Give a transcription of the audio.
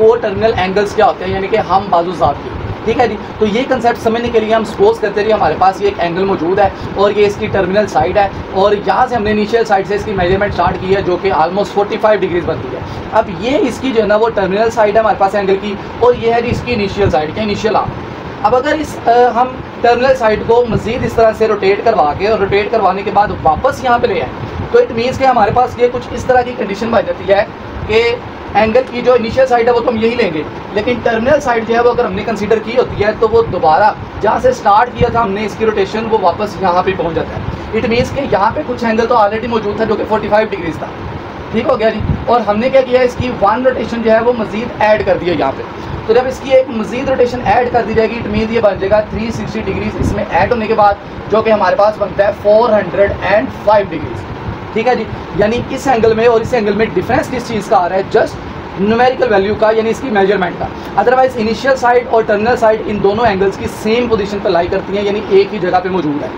को terminal angles क्या होते हैं, यानी कि हम बाजू ज़ात की, ठीक है जी। तो ये कंसेप्ट समझने के लिए हम सपोज करते रहिए हमारे पास ये एक एंगल मौजूद है और ये इसकी टर्मिनल साइड है और यहाँ से हमने इनिशियल साइड से इसकी मेजरमेंट स्टार्ट की है जो कि ऑलमोस्ट 45 डिग्रीज बनती है। अब ये इसकी जो है ना वो टर्मिनल साइड है हमारे पास एंगल की, और ये है जी इसकी इनिशियल साइड के इनिशियल आर्म। अब अगर इस हम टर्मिनल साइड को मज़ीद इस तरह से रोटेट करवा के और रोटेट करवाने के बाद वापस यहाँ पे ले आए, तो इट मीन्स कि हमारे पास ये कुछ इस तरह की कंडीशन बन जाती है कि एंगल की जो इनिशियल साइड है वो तो हम यही लेंगे, लेकिन टर्मिनल साइड जो है वो अगर हमने कंसीडर की होती है तो वो दोबारा जहाँ से स्टार्ट किया था हमने इसकी रोटेशन, वो वापस यहाँ पे पहुँच जाता है। इट मीन्स कि यहाँ पे कुछ एंगल तो ऑलरेडी मौजूद था जो कि 45 डिग्रीज था, ठीक हो गया जी। और हमने क्या किया, इसकी वन रोटेशन जो है वो मज़ीद ऐड कर दी है यहाँ पे। तो जब इसकी एक मज़ीद रोटेशन ऐड कर दी जाएगी, इट मीन्स ये बन जाएगा 360 डिग्रीज इसमें ऐड होने के बाद, जो कि हमारे पास बनता है 405 डिग्रीज, ठीक है जी। यानी इस एंगल में और इस एंगल में डिफरेंस किस चीज़ का आ रहा है, जस्ट न्यूमेरिकल वैल्यू का, यानी इसकी मेजरमेंट का। अदरवाइज इनिशियल साइड और टर्मिनल साइड इन दोनों एंगल्स की सेम पोजीशन पर लाई करती हैं, यानी एक ही जगह पे मौजूद है।